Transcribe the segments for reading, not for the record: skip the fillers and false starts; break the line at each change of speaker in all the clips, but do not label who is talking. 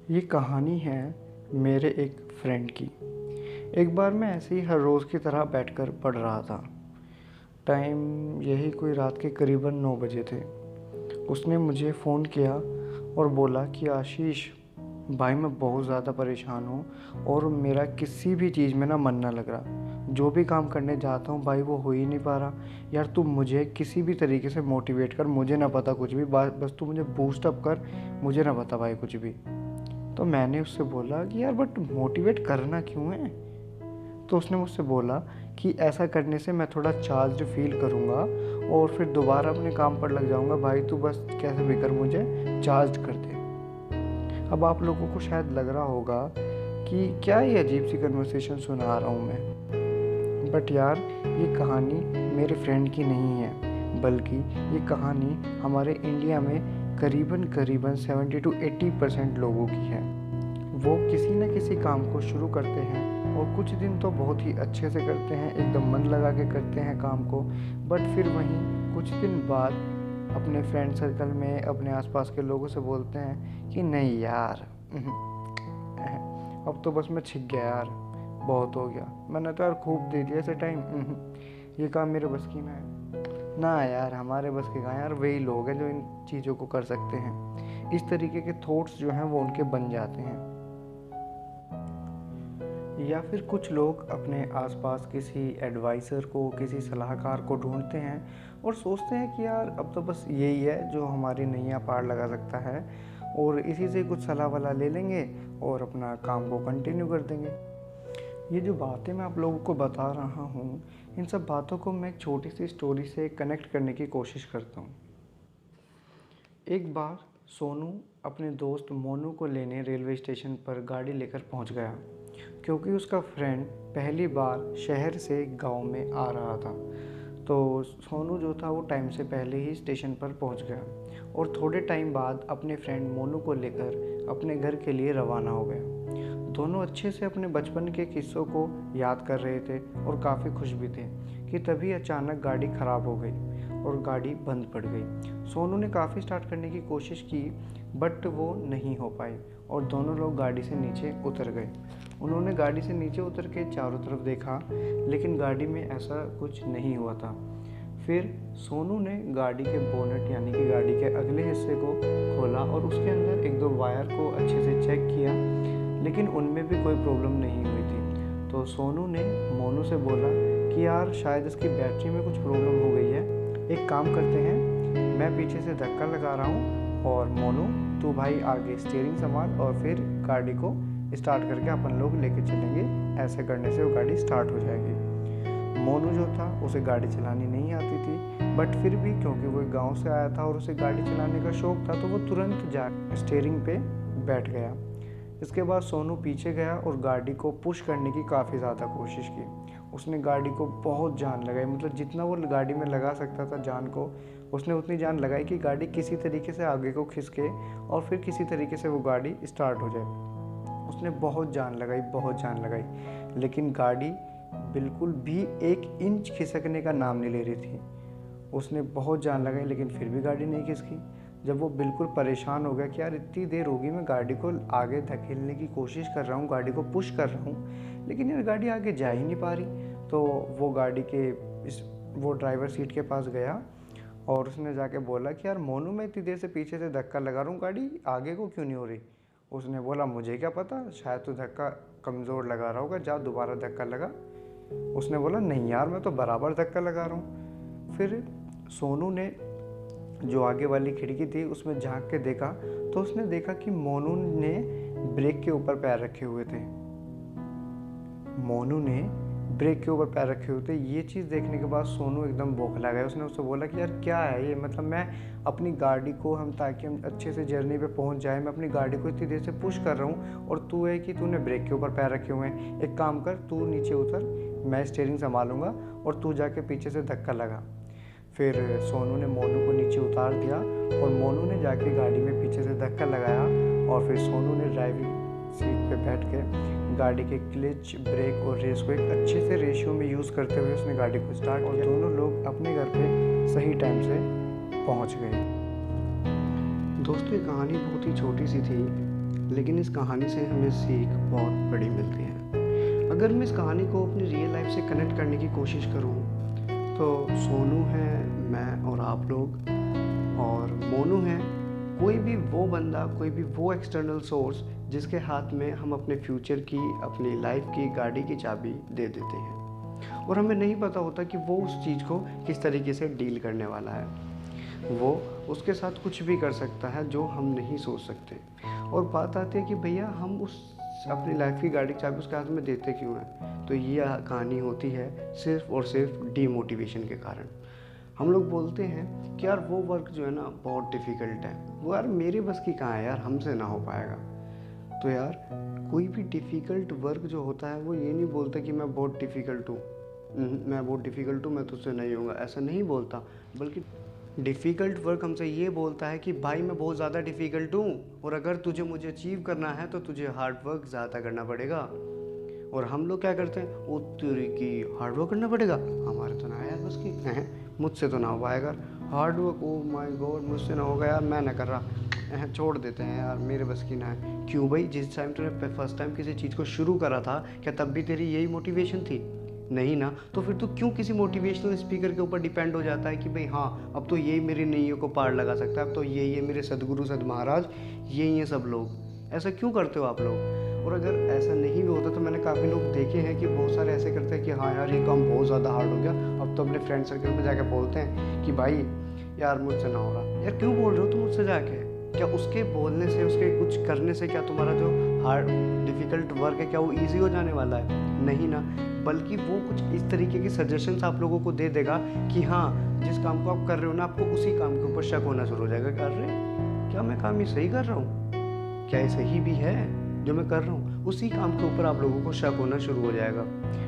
ये कहानी है मेरे एक फ्रेंड की। एक बार मैं ऐसे ही हर रोज़ की तरह बैठकर पढ़ रहा था। टाइम यही कोई रात के करीबन 9 बजे थे। उसने मुझे फ़ोन किया और बोला कि आशीष भाई, मैं बहुत ज़्यादा परेशान हूँ और मेरा किसी भी चीज़ में ना मन ना लग रहा। जो भी काम करने जाता हूँ भाई वो हो ही नहीं पा रहा। यार तू मुझे किसी भी तरीके से मोटिवेट कर, मुझे ना पता कुछ भी, बस तू मुझे बूस्ट अप कर, मुझे ना पता भाई कुछ भी। तो मैंने उससे बोला कि यार बट मोटिवेट करना क्यों है। तो उसने मुझसे बोला कि ऐसा करने से मैं थोड़ा चार्ज फील करूँगा और फिर दोबारा अपने काम पर लग जाऊँगा। भाई तू बस कैसे भी कर मुझे चार्ज कर दे। अब आप लोगों को शायद लग रहा होगा कि क्या ये अजीब सी कन्वर्सेशन सुना रहा हूँ मैं। बट यार ये कहानी मेरे फ्रेंड की नहीं है, बल्कि ये कहानी हमारे इंडिया में करीबन 70 to 80% लोगों की है। वो किसी न किसी काम को शुरू करते हैं और कुछ दिन तो बहुत ही अच्छे से करते हैं, एकदम मन लगा के करते हैं काम को। बट फिर वहीं कुछ दिन बाद अपने फ्रेंड सर्कल में, अपने आसपास के लोगों से बोलते हैं कि नहीं यार, अब तो बस मैं छिक गया यार, बहुत हो गया, मैंने तो यार खूब दे दिया ऐसे टाइम, ये काम मेरे बस की ना है ना यार, हमारे बस के कहाँ यार, वही लोग हैं जो इन चीज़ों को कर सकते हैं। इस तरीके के थॉट्स जो हैं वो उनके बन जाते हैं। या फिर कुछ लोग अपने आसपास किसी एडवाइज़र को, किसी सलाहकार को ढूंढते हैं और सोचते हैं कि यार अब तो बस यही है जो हमारी नैया पार लगा सकता है, और इसी से कुछ सलाह वला ले लेंगे और अपना काम को कंटिन्यू कर देंगे। ये जो बातें मैं आप लोगों को बता रहा हूँ, इन सब बातों को मैं एक छोटी सी स्टोरी से कनेक्ट करने की कोशिश करता हूँ। एक बार सोनू अपने दोस्त मोनू को लेने रेलवे स्टेशन पर गाड़ी लेकर पहुँच गया, क्योंकि उसका फ्रेंड पहली बार शहर से गांव में आ रहा था। तो सोनू जो था वो टाइम से पहले ही स्टेशन पर पहुंच गया और थोड़े टाइम बाद अपने फ्रेंड मोनू को लेकर अपने घर के लिए रवाना हो गया। दोनों अच्छे से अपने बचपन के किस्सों को याद कर रहे थे और काफ़ी खुश भी थे कि तभी अचानक गाड़ी ख़राब हो गई और गाड़ी बंद पड़ गई। सोनू ने काफ़ी स्टार्ट करने की कोशिश की, बट वो नहीं हो पाई और दोनों लोग गाड़ी से नीचे उतर गए। उन्होंने गाड़ी से नीचे उतर के चारों तरफ देखा, लेकिन गाड़ी में ऐसा कुछ नहीं हुआ था। फिर सोनू ने गाड़ी के बोनट यानी कि गाड़ी के अगले हिस्से को खोला और उसके अंदर एक दो वायर को अच्छे से चेक किया, लेकिन उनमें भी कोई प्रॉब्लम नहीं हुई थी। तो सोनू ने मोनू से बोला कि यार शायद इसकी बैटरी में कुछ प्रॉब्लम हो गई है, एक काम करते हैं, मैं पीछे से धक्का लगा रहा हूँ और मोनू तू भाई आगे स्टीयरिंग संभाल और फिर गाड़ी को स्टार्ट करके अपन लोग लेके चलेंगे। ऐसे करने से वो गाड़ी स्टार्ट हो जाएगी। मोनू जो था उसे गाड़ी चलानी नहीं आती थी, बट फिर भी क्योंकि वो गांव से आया था और उसे गाड़ी चलाने का शौक था, तो वो तुरंत जा स्टीयरिंग पे बैठ गया। इसके बाद सोनू पीछे गया और गाड़ी को पुश करने की काफ़ी ज़्यादा कोशिश की। उसने गाड़ी को बहुत जान लगाई, मतलब जितना वो गाड़ी में लगा सकता था जान को, उसने उतनी जान लगाई कि गाड़ी किसी तरीके से आगे को खिसके और फिर किसी तरीके से वो गाड़ी स्टार्ट हो जाए। उसने बहुत जान लगाई, लेकिन गाड़ी बिल्कुल भी 1 इंच खिसकने का नाम नहीं ले रही थी। उसने बहुत जान लगाई लेकिन फिर भी गाड़ी नहीं खिसकी। जब वो बिल्कुल परेशान हो गया कि यार इतनी देर होगी, मैं गाड़ी को आगे धकेलने की कोशिश कर रहा हूँ, गाड़ी को पुश कर रहा हूँ, लेकिन यार गाड़ी आगे जा ही नहीं पा रही। तो वो गाड़ी के वो ड्राइवर सीट के पास गया और उसने जाके बोला कि यार मोनू, मैं इतनी देर से पीछे से धक्का लगा रहा हूँ, गाड़ी आगे को क्यों नहीं हो रही। उसने बोला मुझे क्या पता, शायद तो धक्का कमज़ोर लगा रहा होगा, जा दोबारा धक्का लगा। उसने बोला नहीं यार, मैं तो बराबर धक्का लगा रहा हूँ। फिर सोनू ने जो आगे वाली खिड़की थी उसमें झांक के देखा, तो उसने देखा कि मोनू ने ब्रेक के ऊपर पैर रखे हुए थे। मोनू ने ब्रेक के ऊपर पैर रखे हुए थे। ये चीज़ देखने के बाद सोनू एकदम बौखला गया। उसने उससे बोला कि यार क्या है ये, मतलब मैं अपनी गाड़ी को, हम ताकि हम अच्छे से जर्नी पे पहुंच जाए, मैं अपनी गाड़ी को इतनी देर से पुश कर रहा हूँ और तू है कि तूने ब्रेक के ऊपर पैर रखे हुए हैं। एक काम कर, तू नीचे उतर, मैं स्टीयरिंग संभालूंगा और तू जाके पीछे से धक्का लगा। फिर सोनू ने मोनू को नीचे उतार दिया और मोनू ने जाके गाड़ी में पीछे से धक्का लगाया और फिर सोनू ने ड्राइविंग सीट पे बैठ के गाड़ी के क्लच, ब्रेक और रेस को एक अच्छे से रेशियो में यूज़ करते हुए उसने गाड़ी को स्टार्ट किया और दोनों लोग अपने घर पे सही टाइम से पहुंच गए। दोस्तों ये कहानी बहुत ही छोटी सी थी, लेकिन इस कहानी से हमें सीख बहुत बड़ी मिलती है। अगर मैं इस कहानी को अपनी रियल लाइफ से कनेक्ट करने की कोशिश करूँ तो सोनू है, मैं और आप लोग, और मोनू है कोई भी वो बंदा, कोई भी वो एक्सटर्नल सोर्स जिसके हाथ में हम अपने फ्यूचर की, अपनी लाइफ की गाड़ी की चाबी दे देते हैं और हमें नहीं पता होता कि वो उस चीज़ को किस तरीके से डील करने वाला है। वो उसके साथ कुछ भी कर सकता है जो हम नहीं सोच सकते। और बात आती है कि भैया हम उस अपनी लाइफ की गाड़ी की चाबी उसके हाथ में देते क्यों हैं? तो ये कहानी होती है सिर्फ और सिर्फ डीमोटिवेशन के कारण। हम लोग बोलते हैं कि यार वो वर्क जो है ना बहुत डिफ़िकल्ट है, वो यार मेरे बस की कहाँ है यार, हमसे ना हो पाएगा। तो यार कोई भी डिफ़िकल्ट वर्क जो होता है वो ये नहीं बोलता कि मैं बहुत डिफ़िकल्ट हूँ, मैं बहुत डिफ़िकल्ट हूँ, मैं तुझसे नहीं होगा, ऐसा नहीं बोलता। बल्कि डिफ़िकल्ट वर्क हमसे ये बोलता है कि भाई मैं बहुत ज़्यादा डिफ़िकल्ट हूँ और अगर तुझे मुझे अचीव करना है तो तुझे हार्ड वर्क ज़्यादा करना पड़ेगा। और हम लोग क्या करते हैं, वो तेरी की हार्ड वर्क करना पड़ेगा, हमारे तो ना यार बस की, मुझसे तो ना हो पाएगा hard work, oh my God मुझसे ना होगा यार, मैं ना कर रहा, छोड़ देते हैं यार, मेरे बस की ना है। क्यों भाई, जिस टाइम तूने फर्स्ट टाइम किसी चीज़ को शुरू करा था क्या तब भी तेरी यही मोटिवेशन थी? नहीं ना। तो फिर तू क्यों किसी मोटिवेशनल स्पीकर के ऊपर डिपेंड हो जाता है कि भाई हाँ अब तो यही मेरी नैयों को पार लगा सकता है, अब तो यही है मेरे सदगुरु सद महाराज, यही है सब लोग। ऐसा क्यों करते हो आप लोग? और अगर ऐसा नहीं भी होता तो मैंने काफ़ी लोग देखे हैं कि बहुत सारे ऐसे करते हैं कि हाँ यार ये काम बहुत ज़्यादा हार्ड हो गया, अब तो अपने फ्रेंड सर्कल में जाके बोलते हैं कि भाई यार मुझसे ना हो रहा। यार क्यों बोल रहे हो तुम मुझसे जाके? क्या उसके बोलने से, उसके कुछ करने से क्या तुम्हारा जो हार्ड डिफ़िकल्ट वर्क है क्या वो ईजी हो जाने वाला है? नहीं ना। बल्कि वो कुछ इस तरीके की सजेशंस आप लोगों को दे देगा कि हाँ जिस काम को आप कर रहे हो ना, आपको उसी काम के ऊपर शक होना शुरू हो जाएगा। कर रहे क्या मैं काम ये सही कर रहा हूँ? क्या ये सही भी है जो मैं कर रहा हूँ? उसी काम के ऊपर आप लोगों को शक होना शुरू हो जाएगा।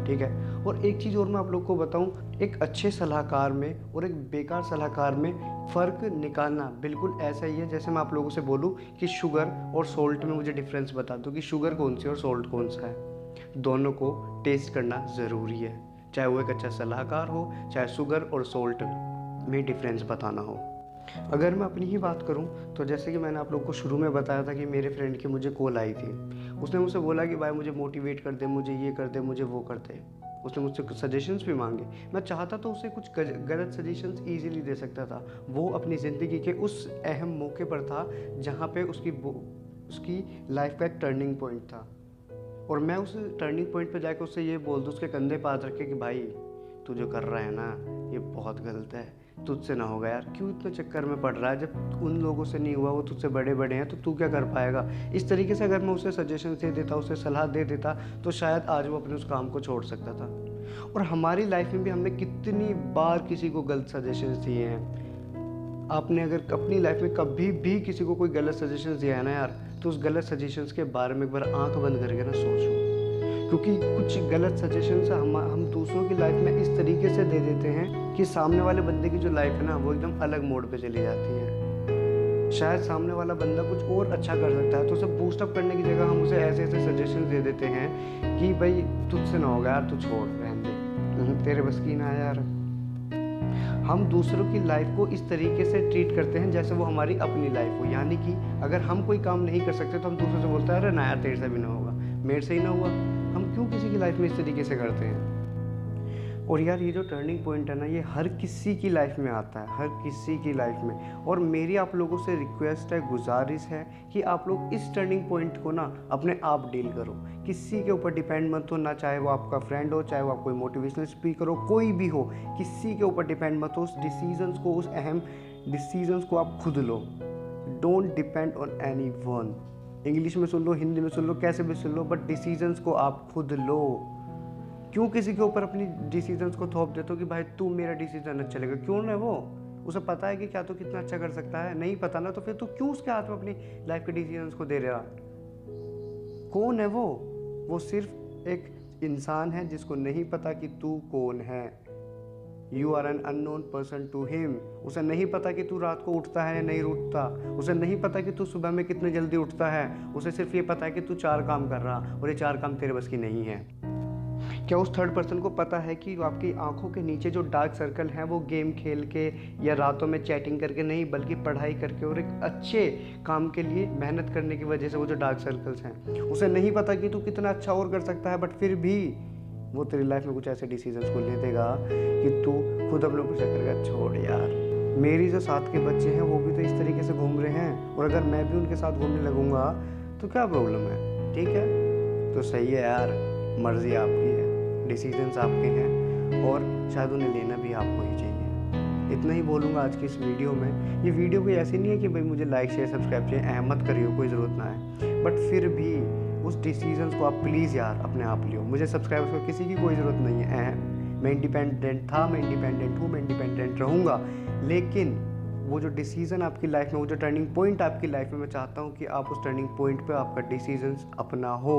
ठीक है। और एक चीज़ और मैं आप लोगों को बताऊँ, एक अच्छे सलाहकार में और एक बेकार सलाहकार में फ़र्क निकालना बिल्कुल ऐसा ही है जैसे मैं आप लोगों से बोलूँ कि शुगर और सोल्ट में मुझे डिफरेंस बता दो कि शुगर कौन सी और सोल्ट कौन सा है। दोनों को टेस्ट करना ज़रूरी है, चाहे वो एक अच्छा सलाहकार हो, चाहे शुगर और सोल्ट में डिफरेंस बताना हो। अगर मैं अपनी ही बात करूं तो जैसे कि मैंने आप लोगों को शुरू में बताया था कि मेरे फ्रेंड की मुझे कॉल आई थी। उसने मुझसे बोला कि भाई मुझे मोटिवेट कर दे, मुझे ये कर दे, मुझे वो कर दे। उसने मुझसे कुछ सजेशंस भी मांगे। मैं चाहता तो उसे कुछ गलत सजेशंस ईजिली दे सकता था। वो अपनी ज़िंदगी के उस अहम मौके पर था जहाँ पे उसकी लाइफ का एक टर्निंग पॉइंट था और मैं उस टर्निंग पॉइंट पर जाकर उससे ये बोल दूँ, उसके कंधे पे हाथ रखे कि भाई तू जो कर रहा है ना ये बहुत गलत है, तुझसे ना होगा यार, क्यों इतने चक्कर में पड़ रहा है, जब उन लोगों से नहीं हुआ, वो तुझसे बड़े बड़े हैं तो तू क्या कर पाएगा। इस तरीके से अगर मैं उसे सजेशन दे देता, उसे सलाह दे देता तो शायद आज वो अपने उस काम को छोड़ सकता था। और हमारी लाइफ में भी हमने कितनी बार किसी को गलत सजेशन दिए हैं। आपने अगर अपनी लाइफ में कभी भी किसी को कोई गलत सजेशन दिया है ना यार, तो उस गलत सजेशंस के बारे में एक बार आंख बंद करके ना सोचो। क्योंकि कुछ गलत सजेशंस हम दूसरों की लाइफ में इस तरीके से दे देते हैं कि सामने वाले बंदे की जो लाइफ है ना वो एकदम अलग मोड पे चली जाती है। शायद सामने वाला बंदा कुछ और अच्छा कर सकता है तो उसे बूस्टअप करने की जगह हम उसे ऐसे ऐसे सजेशन दे देते हैं कि भाई तुझसे ना होगा यार, तू छोड़, रहने दे, तेरे बस की ना यार। हम दूसरों की लाइफ को इस तरीके से ट्रीट करते हैं जैसे वो हमारी अपनी लाइफ हो। यानी कि अगर हम कोई काम नहीं कर सकते तो हम दूसरों से बोलते हैं अरे ना यार तेरे से भी ना होगा, मेरे से ही ना हुआ। हम क्यों किसी की लाइफ में इस तरीके से करते हैं? और यार ये जो टर्निंग पॉइंट है ना ये हर किसी की लाइफ में आता है, हर किसी की लाइफ में। और मेरी आप लोगों से रिक्वेस्ट है, गुजारिश है कि आप लोग इस टर्निंग पॉइंट को ना अपने आप डील करो, किसी के ऊपर डिपेंड मत हो, ना चाहे वो आपका फ्रेंड हो, चाहे वो आप कोई मोटिवेशनल स्पीकर हो, कोई भी हो, किसी के ऊपर डिपेंड मत हो। उस डिसीजंस को, उस अहम डिसीजंस को आप खुद लो। Don't depend on any one. English में सुन लो, हिंदी में सुन लो, कैसे भी सुन लो, बट डिसीजंस को आप खुद लो। क्यों किसी के ऊपर अपनी डिसीजंस को थोप देते हो कि भाई तू मेरा डिसीजन अच्छा चलेगा? क्यों ना, वो उसे पता है कि क्या तो कितना अच्छा कर सकता है? नहीं पता ना, तो फिर तू क्यों उसके हाथ में अपनी लाइफ के डिसीजंस को दे रहा? कौन है वो सिर्फ एक इंसान है जिसको नहीं पता कि तू कौन है। You are an unknown person to him. उसे नहीं पता कि तू रात को उठता है या नहीं उठता, उसे नहीं पता कि तू सुबह में कितने जल्दी उठता है, उसे सिर्फ ये पता है कि तू 4 काम कर रहा और ये 4 काम तेरे बस की नहीं है। क्या उस थर्ड पर्सन को पता है कि आपकी आंखों के नीचे जो डार्क सर्कल हैं वो गेम खेल के या रातों में चैटिंग करके नहीं, बल्कि पढ़ाई करके और एक अच्छे काम के लिए मेहनत करने की वजह से वो जो डार्क सर्कल्स हैं। उसे नहीं पता कि तू कितना अच्छा और कर सकता है, बट फिर भी वो तेरी लाइफ में कुछ ऐसे डिसीजंस को ले देगा कि तू खुद अपने ऊपर चक्कर का छोड़ यार। मेरी जो साथ के बच्चे हैं वो भी तो इस तरीके से घूम रहे हैं, और अगर मैं भी उनके साथ घूमने लगूंगा तो क्या प्रॉब्लम है? ठीक है, तो सही है यार, मर्जी आपकी है, डिसीजंस आपके हैं, और शायद उन्हें लेना भी आपको ही चाहिए। इतना ही बोलूँगा आज की इस वीडियो में। ये वीडियो कोई ऐसी नहीं है कि भाई मुझे लाइक शेयर सब्सक्राइब चाहिए, मत करियो, कोई ज़रूरत ना है, बट फिर भी उस डिसीजंस को आप प्लीज़ यार अपने आप लियो। मुझे सब्सक्राइबर्स को किसी की कोई ज़रूरत नहीं है, मैं इंडिपेंडेंट था, मैं इंडिपेंडेंट हूँ, मैं इंडिपेंडेंट रहूँगा, लेकिन वो जो डिसीज़न आपकी लाइफ में, वो जो टर्निंग पॉइंट आपकी लाइफ में, मैं चाहता हूँ कि आप उस टर्निंग पॉइंट पे आपका डिसीजंस अपना हो,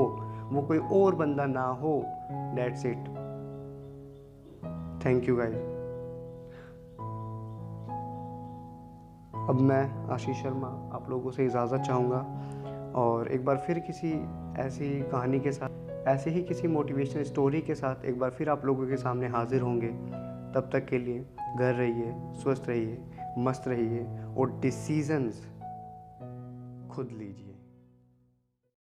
वो कोई और बंदा ना हो। That's it. Thank you guys. अब मैं आशीष शर्मा आप लोगों से इजाज़त चाहूँगा, और एक बार फिर किसी ऐसी कहानी के साथ, ऐसे ही किसी मोटिवेशनल स्टोरी के साथ एक बार फिर आप लोगों के सामने हाजिर होंगे। तब तक के लिए घर रहिए, स्वस्थ रहिए, मस्त रहिए, और डिसीजंस खुद लीजिए।